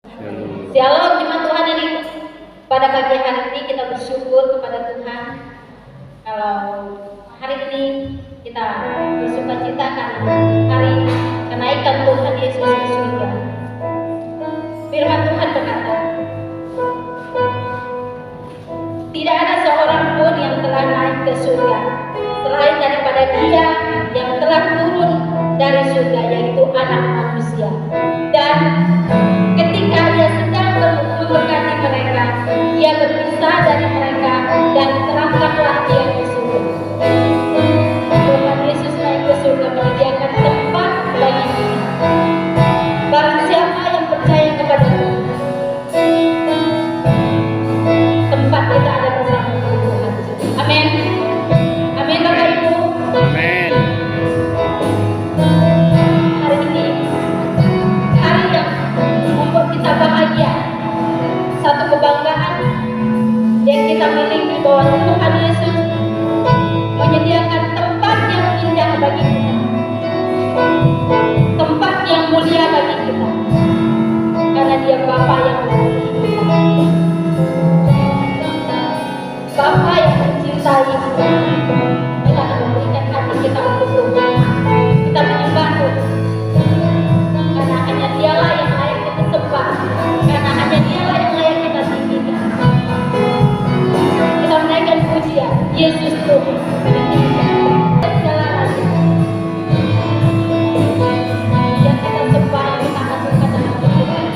Shalom jemaat Tuhan ini. Pada pagi hari ini kita bersyukur kepada Tuhan kalau hari ini kita bersuka cita karena hari kenaikan Tuhan Yesus ke surga. Firman Tuhan berkata, tidak ada seorang pun yang telah naik ke surga selain daripada Dia yang telah turun dari surga, yaitu Anak Manusia. Dan ketika Ia sedang memberkati mereka, Ia berpisah dari mereka dan terangkatlah Dia ke surga. Tuhan Yesus naik ke surga menyediakan tempat bagi kita. Barang siapa yang percaya kepada Tuhan, tempat kita ada bersama Tuhan. Amin. Amin Bapak Ibu. Amin. Hari ini hari yang membuat kita bahagia, satu kebanggaan yang kita miliki bahwa Tuhan Yesus menyediakan tempat yang indah bagi kita, tempat yang mulia bagi kita, karena Dia Bapa yang mengasihi kita, Bapa yang mencintai kita. Kita akan memberikan hati kita untuk Tuhan. Kita menyembah Tuhan karena hanya Dialah yang layak kita sembah, karena hanya Dialah yang layak kita tinggikan. Kita menaikkan pujian Yesus Tuhan. Segala raja yang kita sembah, yang kita agungkan dalam kehidupan.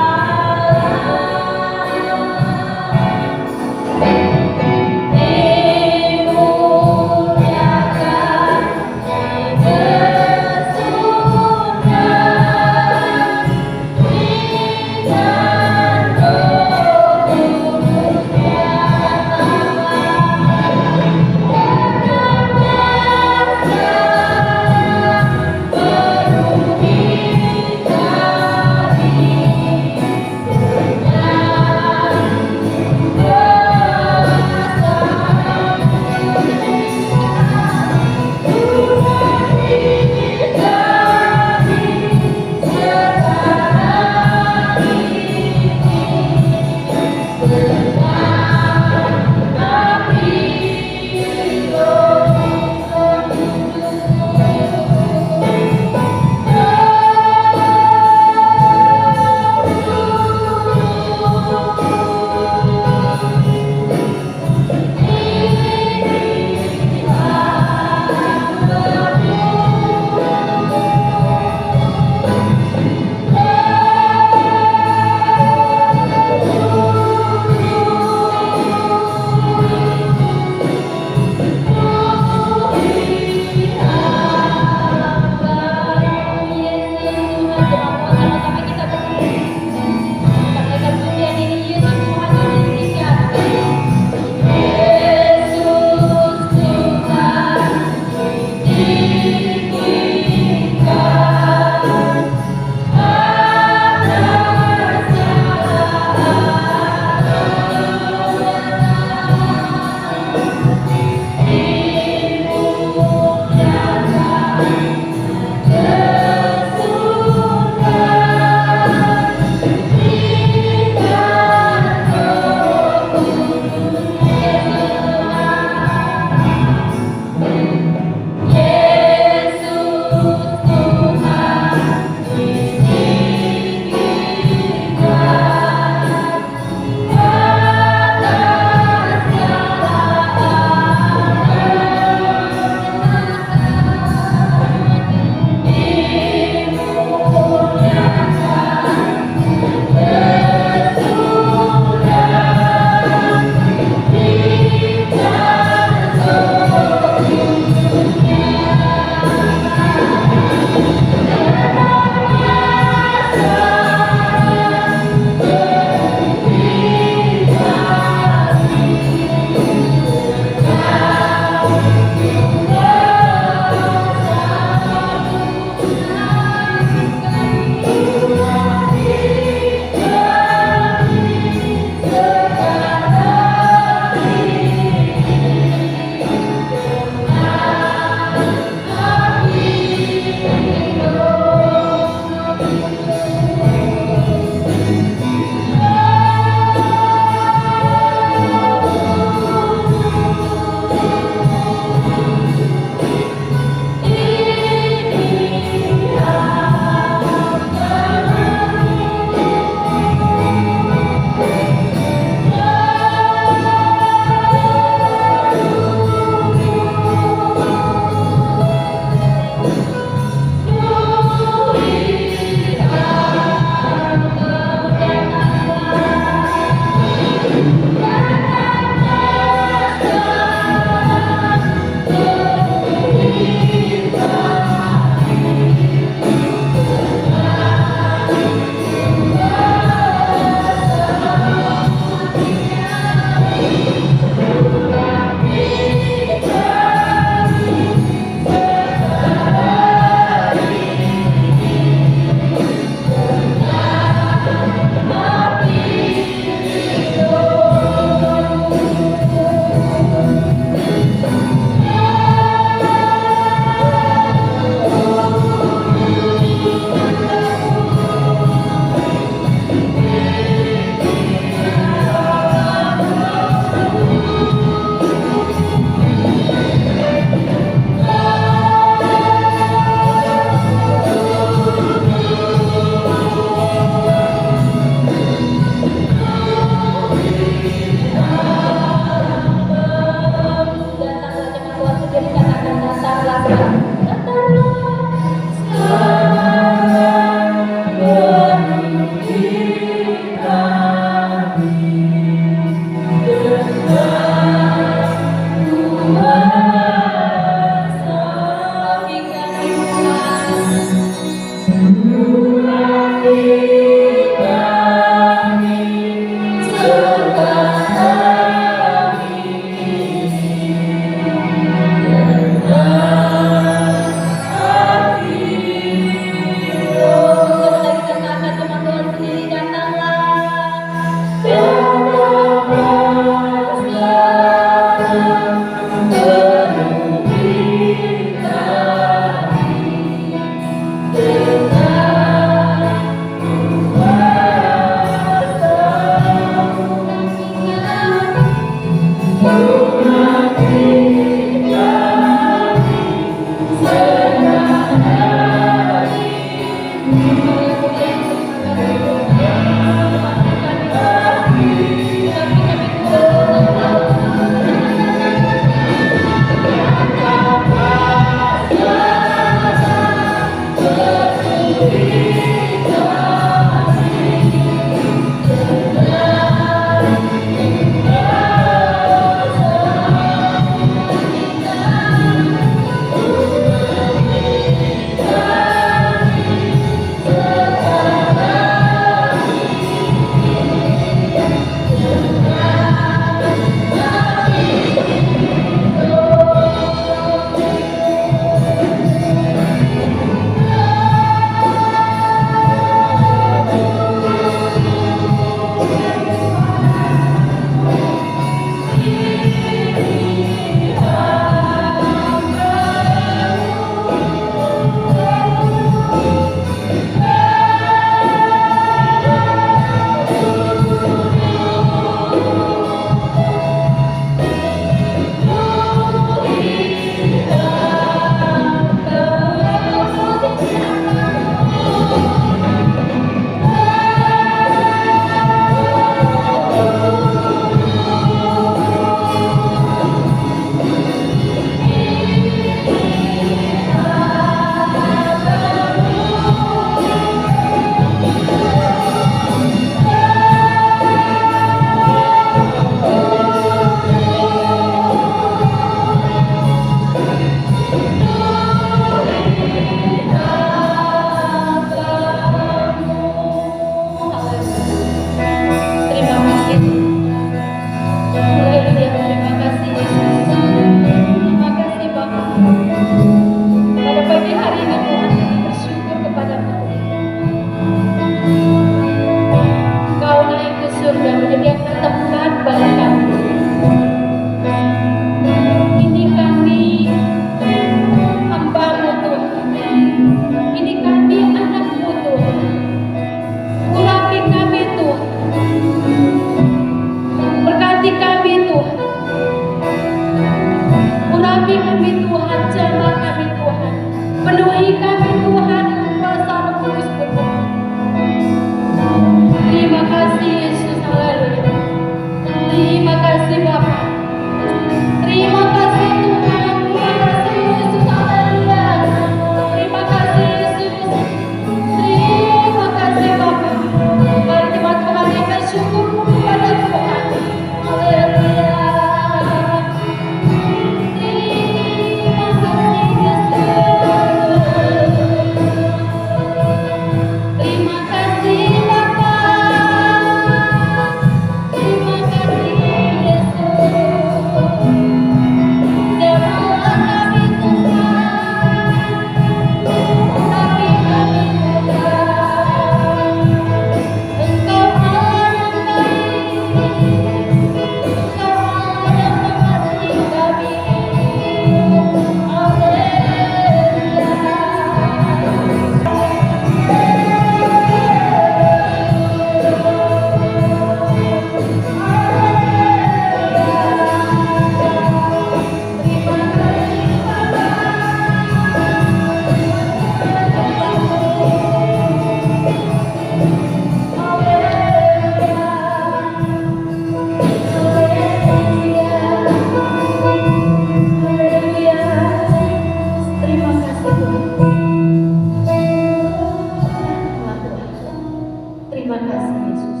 Yesus.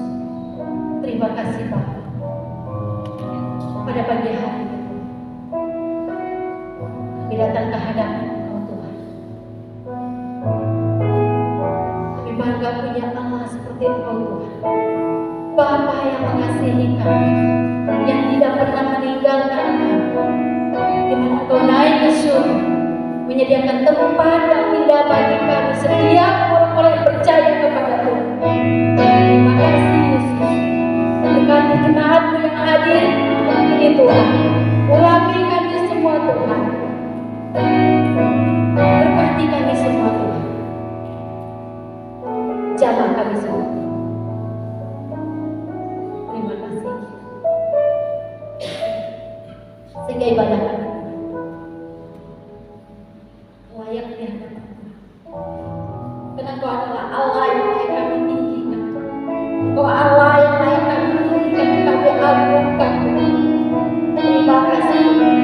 Terima kasih Bapa. Pada pagi hari ini kami datang ke hadapan Engkau Tuhan. Kami bangga punya Allah seperti Engkau Tuhan, Bapa yang mengasihi kami, yang tidak pernah meninggalkan kami, di mana Engkau naik ke surga, menyediakan tempat yang indah bagi kami setiap orang-orang yang percaya kepada Tuhan. Terima kasih Yesus. Berkati jemaat-Mu yang hadir ini Tuhan. Urapi kami semua Tuhan. Berkati kami semua Tuhan. Jamah kami semua. Terima kasih. Sehingga ibadah kami layak di hadapan Tuhan. Karena Engkau adalah Allah yang layak kami tinggikan. Engkau Allah yang layak kami tinggikan, kami agungkan Tuhan. Terima kasih Tuhan.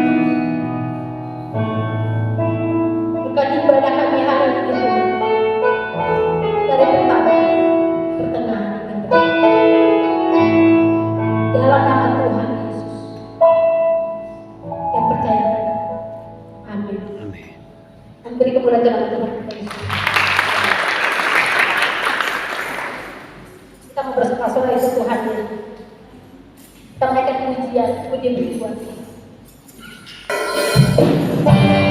Berkati ibadah kami hari ini Tuhan. Dari pertama, pertengahan, dan terakhir. Dalam nama Tuhan Yesus yang percaya. Amin. Dan beri kemuliaan dalam Tuhan kita Yesus. Kita mau bersuka-suka itu Tuhan ya. Kita menaikkan pujian, puji buat Tuhan. Bye.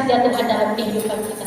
kasih Tuhan dalam kehidupan kita.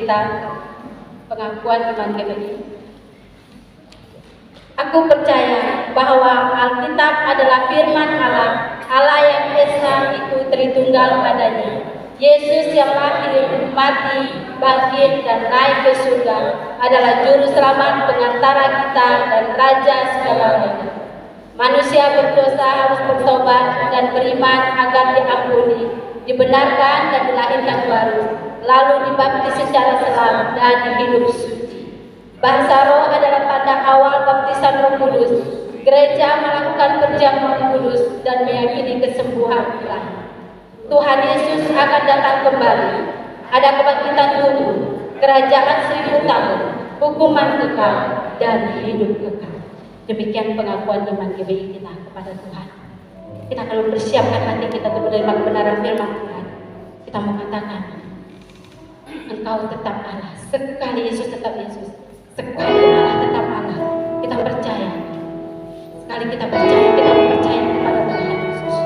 kita pengakuan iman GBI. Aku percaya bahwa Alkitab adalah firman Allah, Allah yang Esa itu Tritunggal adanya. Yesus yang lahir, mati, bangkit, dan naik ke surga adalah juru selamat pengantara kita dan raja segalanya. Manusia berdosa harus bertobat dan beriman agar diampuni, dibenarkan dan dilahirkan baru, lalu dibaptis secara selam dan hidup suci. Bahasa roh adalah tanda awal baptisan Roh Kudus. Gereja melakukan perjamuan kudus dan meyakini kesembuhan ilahi. Tuhan Yesus akan datang kembali. Ada kebangkitan tubuh, kerajaan 1000 tahun, hukuman kekal, dan hidup kekal. Demikian pengakuan iman GBI kita kepada Tuhan. Kita akan mempersiapkan hati kita untuk menerima kebenaran firman Tuhan. Kita mengatakan, Engkau tetap Allah. Sekali Yesus tetap Yesus. Sekali Allah tetap Allah. Kita percaya. Sekali kita percaya, kita percaya kepada Tuhan Yesus.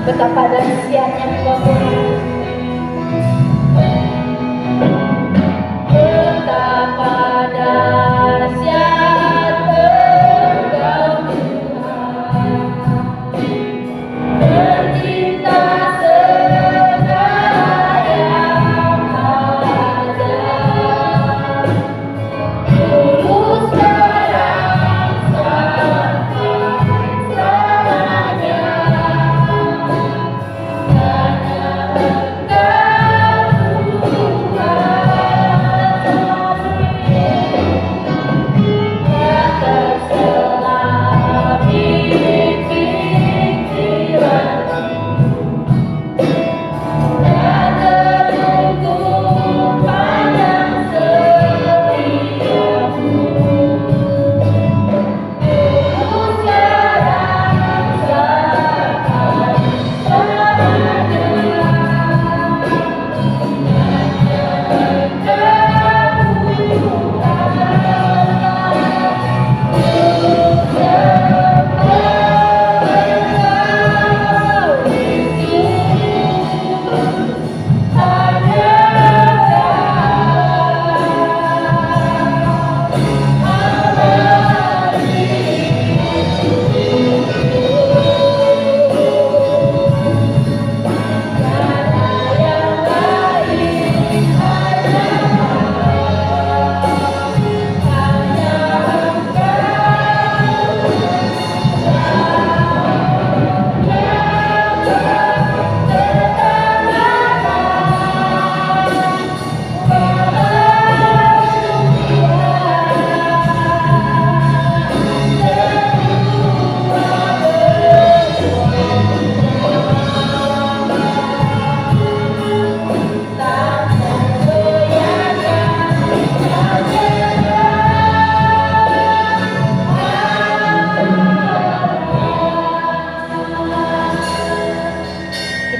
Betapa dahsyatnya Tuhan. Betapa dahsyat Engkau Tuhan, pencipta segala yang ada, tulus terang sampai selamanya.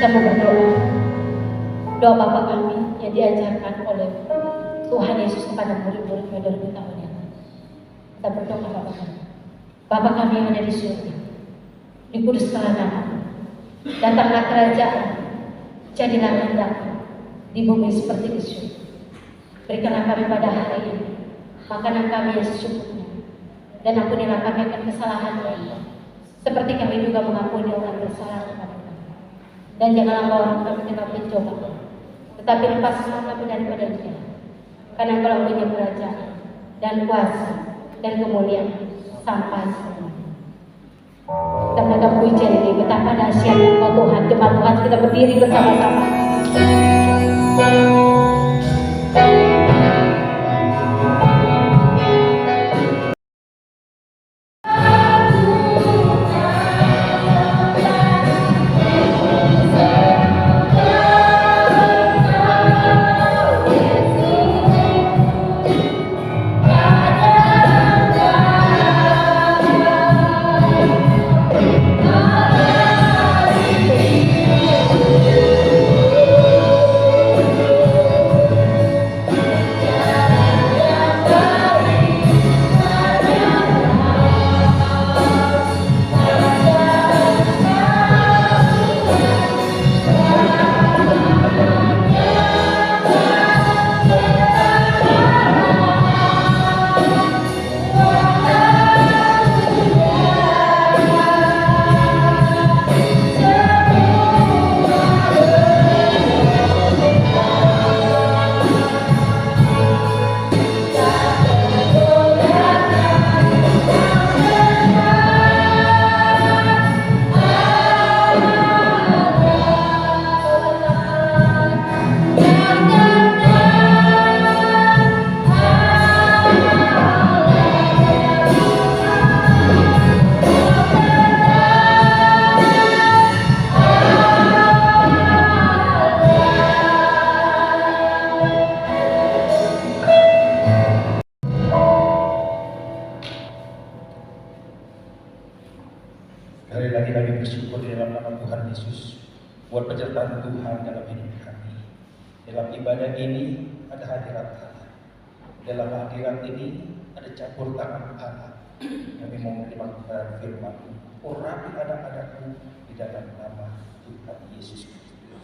kita mau berdoa. Doa Bapa kami yang diajarkan oleh Tuhan Yesus kepada murid-muridnya 2000 tahun yang lalu. Kita berdoa Bapa kami. Bapa kami yang ada di surga, dikuduskanlah namamu. Datanglah kerajaan, jadilah kehendak-Mu di bumi seperti di surga. Berikanlah kami pada hari ini makanan kami yang secukupnya, dan ampunilah kami akan kesalahan kami, seperti kami juga mengampuni orang bersalah kepada kami. Dan janganlah bawa kami ke dalam pencobaan, tetapi lepaskanlah kami daripada Dia. Karena Engkau punya kerajaan dan kuasa dan kemuliaan sampai selamanya. Kita mendapat pujian ini, betapa dahsyat Engkau Tuhan. Jemaat Tuhan, kita berdiri bersama-sama. Sekali lagi kami bersyukur di dalam nama Tuhan Yesus buat penyertaan Tuhan dalam hidup kami. Dalam ibadah ini ada hadirat Allah. Dalam hadirat ini ada campur tangan Allah. Kami mau menerima firman. Urapi anak-anakmu di dalam nama Tuhan Yesus Kristus.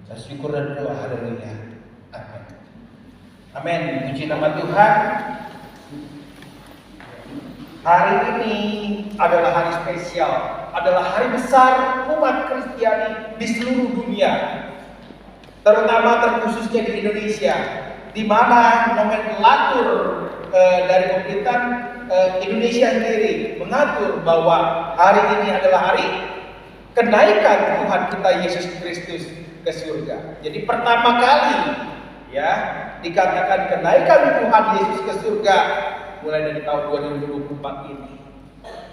Saya syukur dan doa haleluya. Amin. Amin. Puji nama Tuhan. Hari ini adalah hari spesial, adalah hari besar umat Kristiani di seluruh dunia, terutama terkhususnya di Indonesia, di mana nomenklatur dari pemerintahan Indonesia sendiri mengatur bahwa hari ini adalah hari kenaikan Tuhan kita Yesus Kristus ke surga. Jadi pertama kali ya dikatakan kenaikan Tuhan Yesus ke surga mulai dari tahun 2024 ini.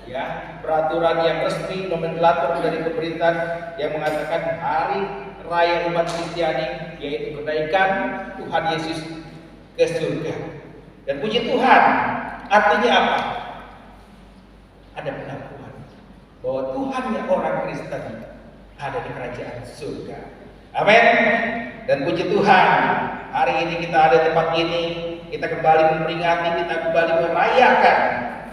Ya, peraturan yang resmi nomenklatur dari pemerintahan yang mengatakan hari raya umat Kristiani yaitu kenaikan Tuhan Yesus ke surga. Dan puji Tuhan, artinya apa? Ada pengakuan bahwa Tuhan yang orang Kristen ada di kerajaan surga. Amin. Dan puji Tuhan, hari ini kita ada di tempat ini, kita kembali memperingati, kita kembali merayakan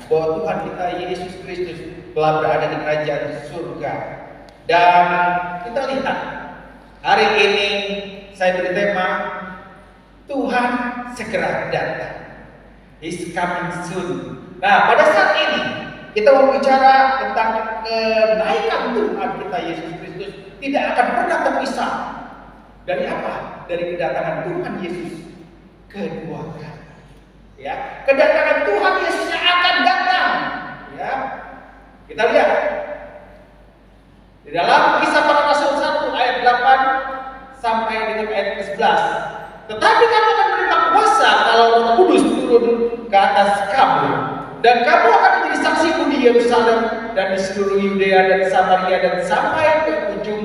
bahwa Tuhan kita Yesus Kristus telah berada di kerajaan surga. Dan kita lihat hari ini saya beri tema Tuhan segera datang. He's coming soon. Nah, pada saat ini kita mau bicara tentang kenaikan Tuhan kita Yesus Kristus tidak akan pernah terpisah dari apa? Dari kedatangan Tuhan Yesus kedua kali. Ya, kedatangan Tuhan Yesus yang akan datang. Ya, kita lihat di dalam Kisah Para Rasul 1 ayat 8 sampai dengan ayat 11. Tetapi kamu akan menerima kuasa kalau Roh Kudus turun ke atas kamu, dan kamu akan menjadi saksiku di Yerusalem dan di seluruh Yudea dan Samaria dan sampai ke ujung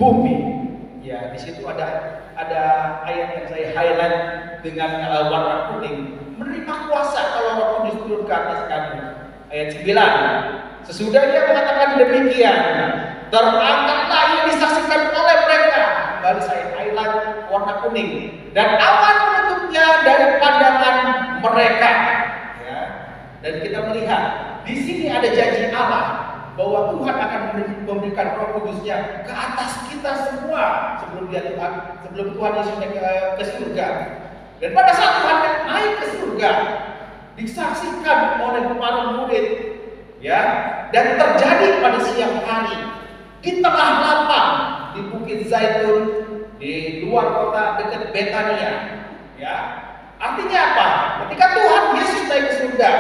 bumi. Ya, di situ ada ayat yang saya highlight dengan warna kuning. Menerima kuasa kalau Roh Kudus turun ke atas kamu. Ayat 9. Sesudah dia mengatakan demikian, terangkatlah ia disaksikan oleh kembali saya highlight warna kuning. Dan awan menutupnya dari pandangan mereka. Ya. Dan kita melihat di sini ada janji Allah bahwa Tuhan akan memberikan Roh Kudus-Nya ke atas kita semua sebelum Tuhan Yesus naik ke surga. Dan pada saat Tuhan naik ke surga, disaksikan oleh para murid, ya, dan terjadi pada siang hari di tengah lapang di Bukit Zaitun di luar kota dekat Betania, ya. Artinya apa? Ketika Tuhan Yesus naik ke surga,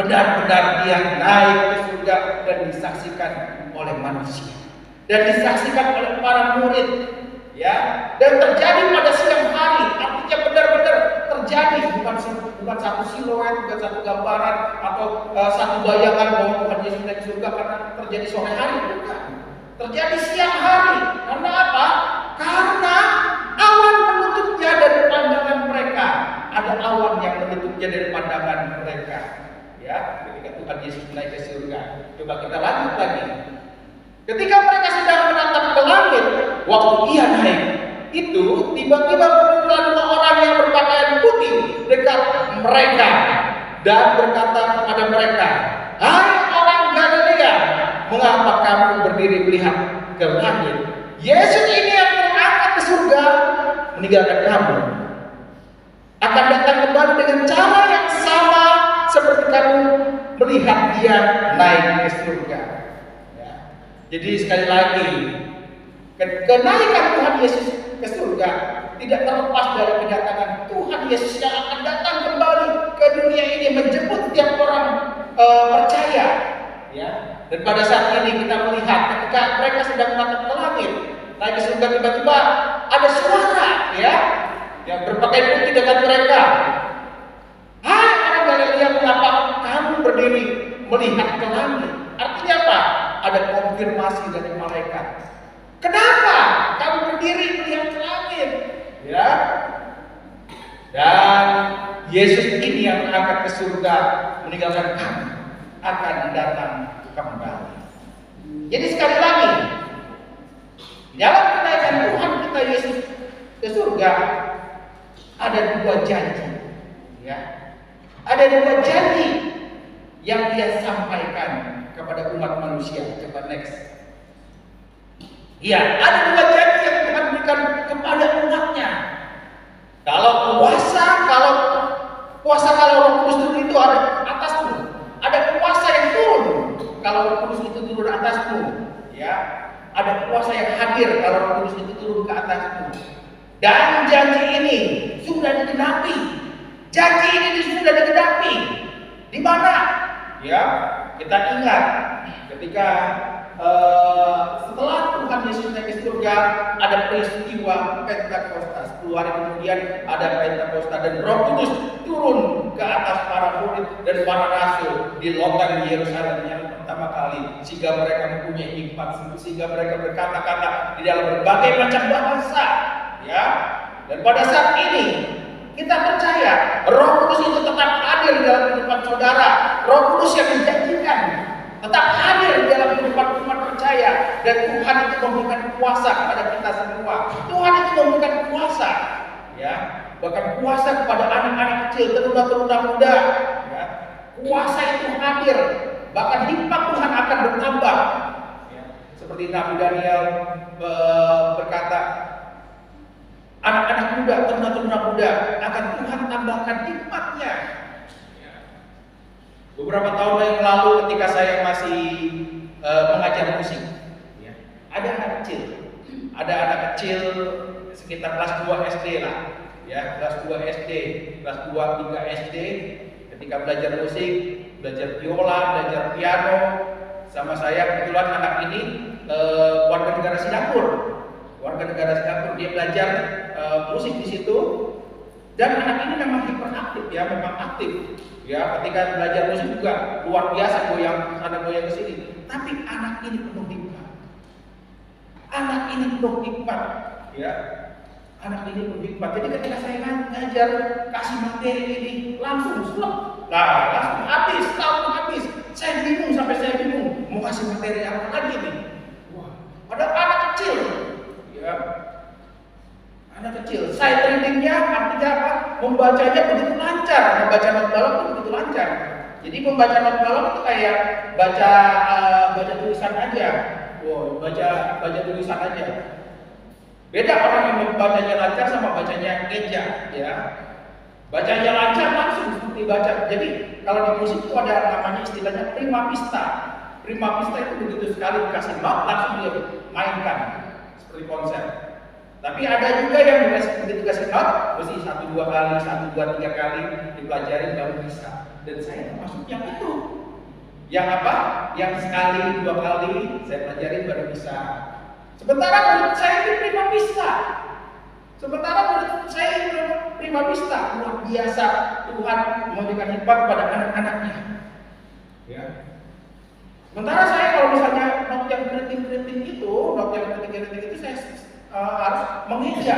benar-benar Dia naik ke surga dan disaksikan oleh manusia dan disaksikan oleh para murid, ya. Dan terjadi pada siang hari, artinya benar-benar terjadi, bukan satu siluet, bukan satu gambaran atau satu bayangan bahwa Tuhan Yesus naik ke surga karena terjadi sore hari, bukan. Terjadi siang hari. Karena apa? Karena awan menutupnya dari pandangan mereka. Ada awan yang menutupnya dari pandangan mereka. Ya, ketika Tuhan Yesus naik ke surga. Coba kita lanjut lagi. Ketika mereka sedang menatap ke langit, waktu Ia naik, itu tiba-tiba bermunculan dua orang yang berpakaian putih dekat mereka dan berkata kepada mereka, "Hai orang Galilea, mengapa kamu berdiri melihat ke langit? Yesus ini yang terangkat ke surga meninggalkan kamu akan datang kembali dengan cara yang sama seperti kamu melihat Dia naik ke surga." Ya. Jadi sekali lagi, kenaikan Tuhan Yesus ke surga tidak terlepas dari kedatangan Tuhan Yesus yang akan datang kembali ke dunia ini menjemput setiap orang percaya. Ya. Dan pada saat ini kita melihat ketika mereka sedang menatap ke langit, naik ke surga, tiba-tiba ada suara, ya, yang berpakaian putih dekat mereka. "Hai orang Galilea, mengapa kamu berdiri melihat ke langit?" Artinya apa? Ada konfirmasi dari malaikat. Kenapa kamu berdiri melihat ke langit? Ya. Dan Yesus ini yang angkat ke surga meninggalkan kamu akan datang kembali. Jadi sekali lagi, dalam kenaikan Tuhan kita Yesus ke surga ada dua janji, ya. Ada dua janji yang Dia sampaikan kepada umat manusia. Coba next. Ya, ada dua janji yang Tuhan berikan kepada umatnya. Kalau puasa kalau Roh Kudus turun itu ada atasmu. Ada kuasa yang turun kalau Roh Kudus itu turun atasmu, ya. Ada kuasa yang hadir kalau Roh Kudus itu turun ke atasmu. Dan janji ini sudah digenapi. Janji ini sudah digenapi. Di mana? Ya, kita ingat ketika setelah Tuhan Yesus naik ke surga, ada peristiwa Pentakosta. 10 hari kemudian ada Pentakosta dan Roh Kudus turun ke atas para murid dan para rasul di loteng Yerusalem yang pertama kali, sehingga mereka mempunyai hikmat, sehingga mereka berkata-kata di dalam berbagai macam bahasa, ya. Dan pada saat ini kita percaya Roh Kudus itu tetap hadir di dalam kehidupan saudara. Roh Kudus yang dijanjikan tetap hadir di dalam kehidupan umat percaya, dan Tuhan itu memberikan kuasa kepada kita semua. Tuhan itu memberikan kuasa, ya, bahkan kuasa kepada anak-anak kecil, teruna-teruna muda, ya. Kuasa itu hadir, bahkan hikmat Tuhan akan bertambah, ya. Seperti Nabi Daniel berkata, anak-anak muda, teruna-teruna muda akan Tuhan tambahkan hikmatnya. Beberapa tahun yang lalu ketika saya masih mengajar musik, ya, ada anak kecil sekitar kelas 2 SD lah, ya, kelas 2 SD, kelas 2, 3 SD, ketika belajar musik, belajar biola, belajar piano, sama saya. Kebetulan anak ini warga negara Singapura, dia belajar musik di situ. Dan anak ini memang hiperaktif, ya, memang aktif. Ya, ketika belajar musik juga luar biasa, goyang sana goyang ke sini. Tapi anak ini penuh hikmat. Ya. Anak ini penuh hikmat. Jadi ketika saya ngajar, kasih materi ini langsung selesai. Nah, langsung habis. Saya bingung, mau kasih materi apa lagi nih. Wah, ada anak kecil. Ya. kecil. Sight readingnya artinya apa? Membacanya begitu lancar. Membaca not balok itu begitu lancar. Jadi membaca not balok itu kayak baca tulisan aja. Wow, baca tulisan aja. Beda orang yang membacanya lancar sama bacanya eja, ya. Bacanya lancar langsung seperti baca. Jadi kalau di musik itu ada namanya istilahnya prima pista. Prima pista itu begitu sekali dikasih not langsung dia mainkan seperti konser. Tapi ada juga yang begitu dikasih not mesti 1-2 kali, 1-2-3 kali dipelajari baru bisa. Dan saya termasuk yang itu. Yang apa? Yang sekali, 2 kali saya pelajari baru bisa. Sementara murid saya ini prima pista. Sementara murid saya ini prima pista. Luar biasa Tuhan memberikan hikmat kepada anak-anaknya. Ya. Sementara saya kalau misalnya not yang keriting-keriting itu, saya harus mengeja.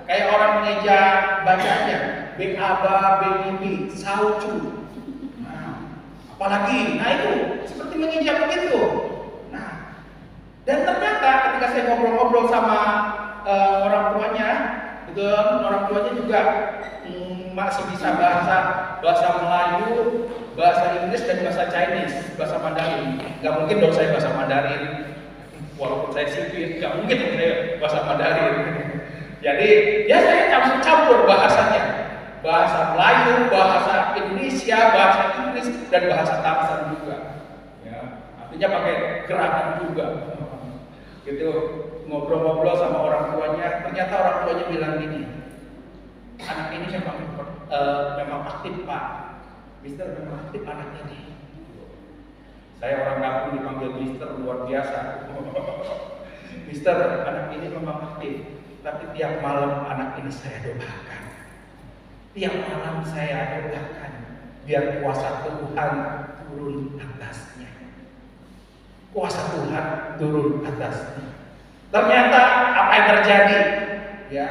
Kayak orang mengeja bacanya. Bengaba, bengibi, saucu. Apalagi, nah itu seperti menginjak begitu. Nah, dan ternyata ketika saya ngobrol-ngobrol sama orang tuanya, itu orang tuanya juga masih bisa bahasa Melayu, bahasa Inggris dan bahasa Chinese, bahasa Mandarin. Gak mungkin dong saya bahasa Mandarin, walaupun saya sipir, gak mungkin dong saya bahasa Mandarin. Jadi ya saya campur-campur bahasanya. Bahasa Melayu, bahasa Indonesia, bahasa Inggris, dan bahasa Tamsan juga. Ya, artinya pakai gerakan juga. Gitu, ngobrol-ngobrol sama orang tuanya, ternyata orang tuanya bilang gini, anak ini memang aktif Pak, Mister memang aktif anak ini. Saya orang kampung dipanggil Mister luar biasa. Mister, anak ini memang aktif, tapi tiap malam anak ini saya doakan. Tiap malam saya doakan biar kuasa Tuhan turun atasnya. Kuasa Tuhan turun atasnya. Ternyata apa yang terjadi? Ya,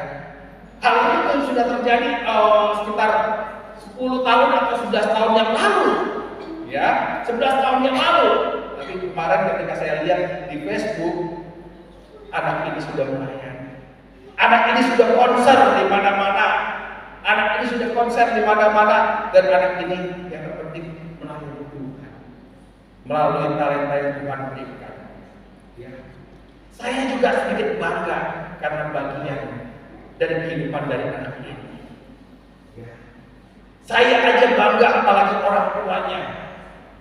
hal itu kan sudah terjadi sekitar 10 tahun atau 11 tahun yang lalu. Ya, 11 tahun yang lalu. Tapi kemarin ketika saya lihat di Facebook, anak ini sudah melayani. Anak ini sudah konser di mana-mana. Anak ini sudah konser di mana-mana, dan anak ini yang terpenting melayani Tuhan melalui talenta yang Tuhan berikan. Ya. Saya juga sedikit bangga karena bagian dari kehidupan dari anak ini. Ya. Saya aja bangga apalagi orang tuanya.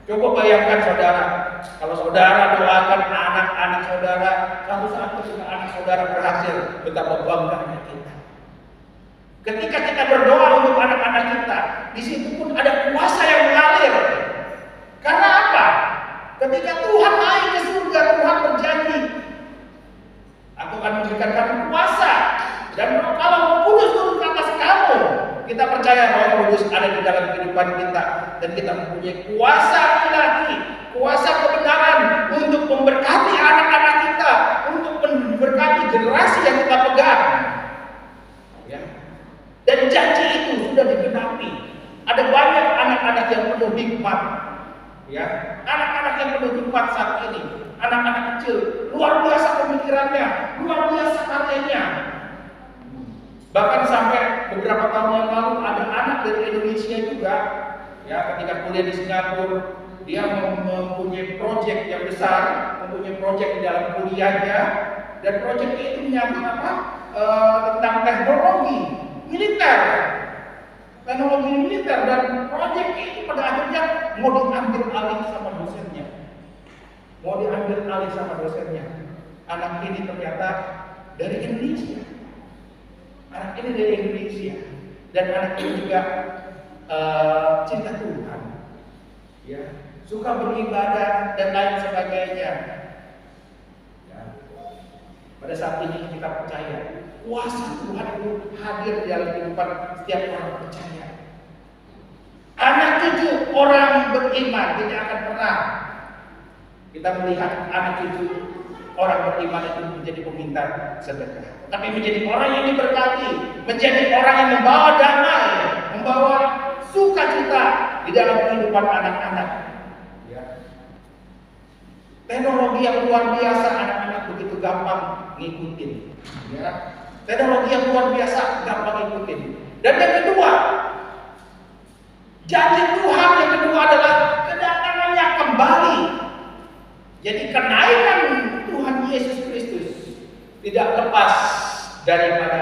Coba bayangkan saudara, kalau saudara doakan anak-anak saudara, suatu saat ketika anak saudara berhasil, betapa bangganya kita. Ketika kita berdoa untuk anak-anak kita, di situ pun ada kuasa yang mengalir. Karena apa? Ketika Tuhan naik ke surga, Tuhan berjanji, aku akan memberikan kamu kuasa, dan kalau Roh Kudus turun ke atas kamu, kita percaya Roh Kudus ada di dalam kehidupan kita, dan kita mempunyai kuasa ilahi, kuasa kebenaran untuk memberkati anak-anak kita, untuk memberkati generasi yang kita pegang. Ya. Dan janji itu sudah digenapi. Ada banyak anak-anak yang penuh hikmat, ya, anak-anak yang penuh hikmat saat ini, anak-anak kecil, luar biasa pemikirannya, luar biasa karyanya. Bahkan sampai beberapa tahun yang lalu ada anak dari Indonesia juga, ya, ketika kuliah di Singapura, dia mempunyai proyek yang besar, mempunyai proyek di dalam kuliahnya, dan proyek itu menyangkut apa? Tentang teknologi militer, dan proyek itu pada akhirnya mau diambil alih sama dosennya. Anak ini ternyata dari Indonesia. Dan anak ini juga cinta Tuhan, ya, suka beribadah dan lain sebagainya. Ya. Pada saat ini kita percaya kuasa Tuhan itu hadir di dalam kehidupan setiap orang percaya. Anak cucu orang beriman tidak akan pernah kita melihat anak cucu orang beriman itu menjadi peminta sedekah, tapi menjadi orang yang diberkati, menjadi orang yang membawa damai, membawa sukacita di dalam kehidupan anak-anak. Ya. Teknologi yang luar biasa, anak-anak begitu gampang ngikutin. Ya. Teknologi yang luar biasa, gampang ikutin. Dan yang kedua, janji Tuhan yang kedua adalah kedatangannya kembali. Jadi kenaikan Tuhan Yesus Kristus tidak lepas daripada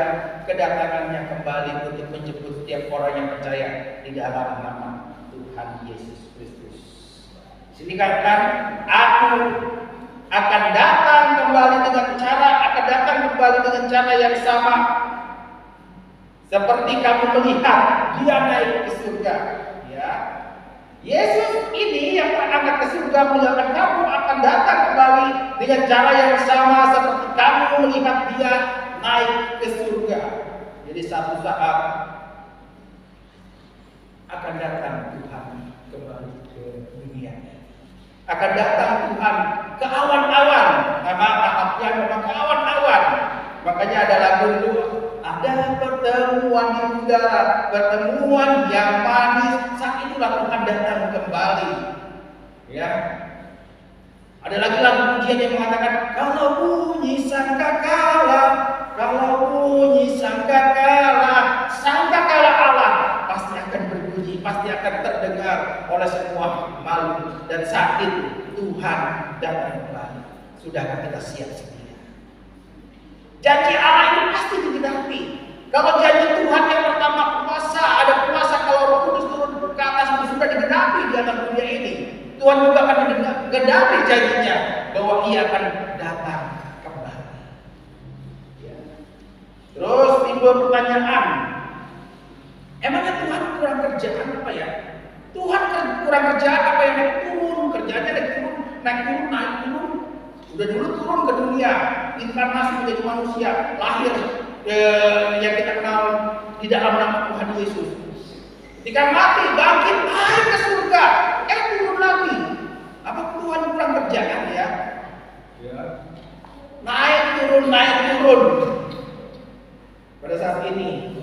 kedatangannya kembali untuk menjemput setiap orang yang percaya di dalam nama Tuhan Yesus Kristus. Sini katakan, aku akan datang kembali dengan cara yang sama seperti kamu melihat dia naik ke surga. Ya, Yesus ini yang terangkat ke surga mengingatkan kamu akan datang kembali dengan cara yang sama seperti kamu melihat dia naik ke surga. Jadi satu saat akan datang Tuhan kembali ke dunia. Akan datang Tuhan ke awan-awan. Nama tahapnya memang ke awan-awan. Makanya ada lagu itu, ada pertemuan di udara, pertemuan yang manis. Saat itulah Tuhan datang kembali. Ya. Ada lagi lagu pujian yang mengatakan, kalau bunyi sangkakala, sangkakala Allah pasti akan berbunyi, pasti akan terdengar oleh semua makhluk. Dan saat itu Tuhan datang kembali. Sudahkah kita siap sedia? Janji Allah itu pasti digenapi. Kalau janji Tuhan yang pertama kuasa, ada kuasa kalau Roh Kudus turun ke atas sudah digenapi di atas dunia ini. Tuhan juga akan menggenapi janjinya bahwa Ia akan datang kembali. Ya. Terus timbul pertanyaan, emangnya Tuhan kurang kerjaan apa ya? Tuhan kurang kerjaan apa yang naik turun? Kerjanya naik turun. Udah dulu turun ke dunia, inkarnasi menjadi manusia, lahir yang kita kenal di dalam nama Tuhan Yesus. Ketika mati, bangkit, naik ke surga, turun lagi. Apa Tuhan kurang kerjaan ya? Ya. Naik turun. Pada saat ini,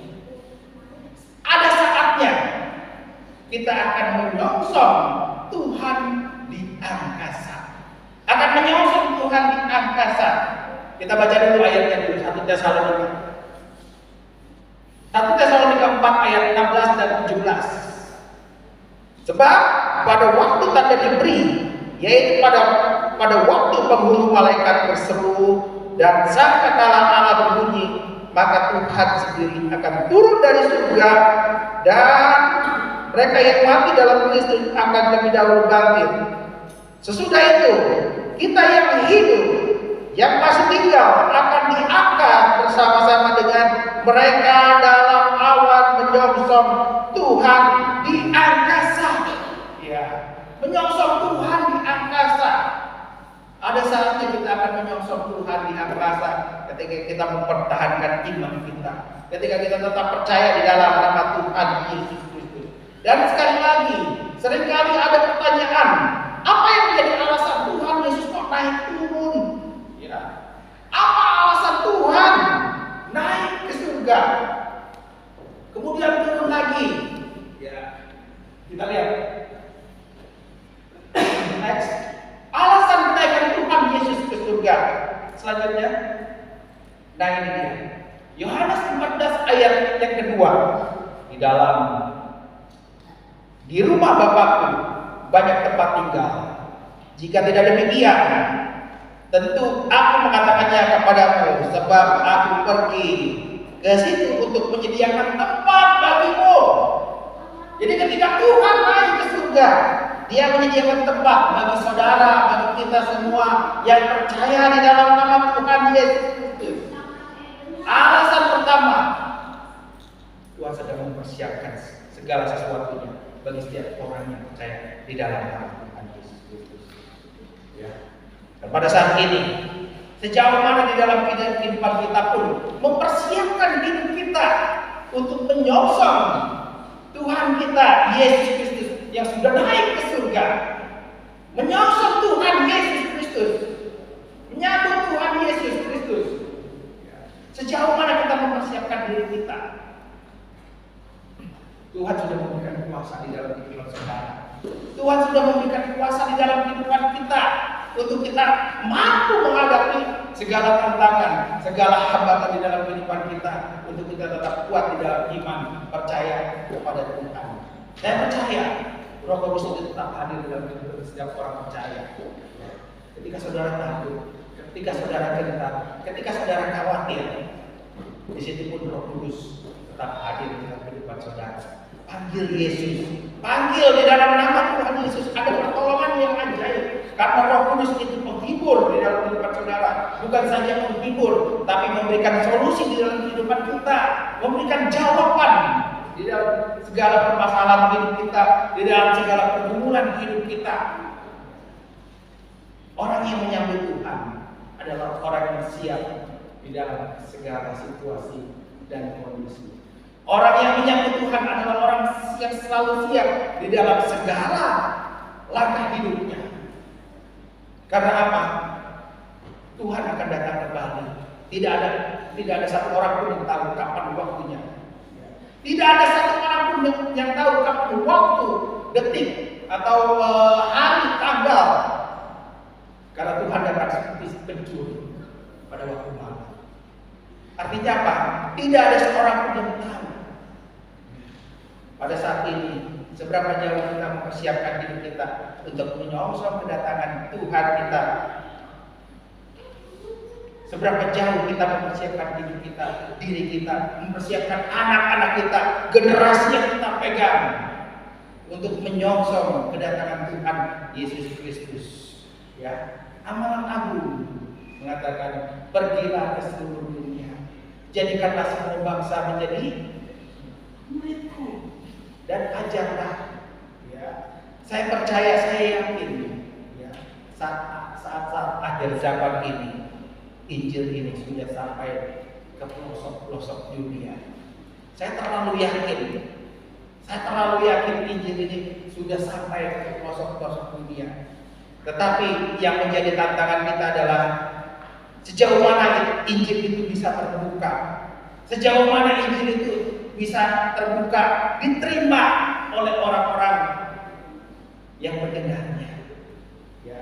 ada saatnya kita akan menyongsong Tuhan di angkasa. Akan menyongsong Tuhan di angkasa. Kita baca dulu ayatnya dulu, 1 Tesalonika. 1 Tesalonika 4 ayat 16 dan 17. Sebab pada waktu tanda diberi, yaitu pada waktu penghulu malaikat berseru dan sangkakala Allah berbunyi, maka Tuhan sendiri akan turun dari surga dan mereka yang mati dalam Kristus akan lebih dahulu bangkit. Sesudah itu, kita yang hidup, yang masih tinggal akan diangkat bersama-sama dengan mereka dalam awan menyongsong Tuhan di angkasa. Ya, menyongsong Tuhan di angkasa. Ada saatnya kita akan menyongsong Tuhan di angkasa ketika kita mempertahankan iman kita, ketika kita tetap percaya di dalam nama Tuhan Yesus Kristus. Dan sekali lagi, seringkali ada pertanyaan, apa yang menjadi alasan Tuhan Yesus kok naik turun? Ya. Apa alasan Tuhan naik ke surga, kemudian turun lagi? Ya. Kita lihat. Next. Alasan kenaikan Tuhan Yesus ke surga. Selanjutnya, nah ini dia. Yohanes 14 ayat yang kedua. Di rumah Bapakku banyak tempat tinggal. Jika tidak demikian, tentu aku mengatakannya kepadamu, sebab aku pergi ke situ untuk menyediakan tempat bagimu. Jadi ketika Tuhan naik ke surga, Dia menyediakan tempat bagi saudara, bagi kita semua yang percaya di dalam nama Tuhan Yesus Kristus. Alasan pertama, Tuhan sedang mempersiapkan segala sesuatunya bagi setiap orang yang percaya di dalam nama Tuhan Yesus Kristus. Ya. Dan pada saat ini, sejauh mana di dalam kehidupan kita pun mempersiapkan hidup kita untuk menyongsong Tuhan kita Yesus Kristus yang sudah naik ke surga, menyongsong Tuhan Yesus Kristus, menyambut Tuhan Yesus Kristus. Sejauh mana kita mempersiapkan diri kita? Tuhan sudah memberikan kuasa di dalam kehidupan saudara. Tuhan sudah memberikan kuasa di dalam kehidupan kita untuk kita mampu menghadapi segala tantangan, segala hambatan di dalam kehidupan kita untuk kita tetap kuat di dalam iman, percaya kepada Tuhan. Saya percaya Roh Kudus itu tetap hadir dalam kehidupan setiap orang percaya. Ketika saudara takut, ketika saudara gentar, ketika saudara khawatir, di situ pun Roh Kudus tetap hadir dalam kehidupan saudara. Panggil Yesus, panggil di dalam nama Tuhan Yesus, ada pertolongan yang ajaib. Karena Roh Kudus itu menghibur di dalam kehidupan saudara, bukan saja menghibur, tapi memberikan solusi di dalam kehidupan kita, memberikan jawaban di dalam segala permasalahan hidup kita, di dalam segala pergumulan hidup kita. Orang yang menyambut Tuhan adalah orang yang siap di dalam segala situasi dan kondisi. Orang yang menyambut Tuhan adalah orang yang selalu siap di dalam segala langkah hidupnya. Karena apa? Tuhan akan datang kembali. Tidak ada satu orang pun yang tahu kapan waktunya. Tidak ada satu orang pun yang tahu kapan waktu, detik, atau hari, tanggal. Karena Tuhan datang seperti pencuri pada waktu malam. Artinya apa? Tidak ada seorang pun yang tahu. Pada saat ini, seberapa jauh kita mempersiapkan diri kita untuk menyongsong kedatangan Tuhan kita. Seberapa jauh kita mempersiapkan diri kita, mempersiapkan anak-anak kita, generasi yang kita pegang untuk menyongsong kedatangan Tuhan Yesus Kristus. Ya, amalan agung mengatakan, pergilah ke seluruh dunia, jadikanlah semua bangsa menjadi muridku dan ajarlah. Ya, saya percaya, saya yakin, ya, saat akhir zaman ini, Injil ini sudah sampai ke pelosok-pelosok dunia. Saya terlalu yakin Injil ini sudah sampai ke pelosok-pelosok dunia. Tetapi yang menjadi tantangan kita adalah sejauh mana Injil itu bisa terbuka, sejauh mana Injil itu bisa terbuka, diterima oleh orang-orang yang mendengarnya, ya.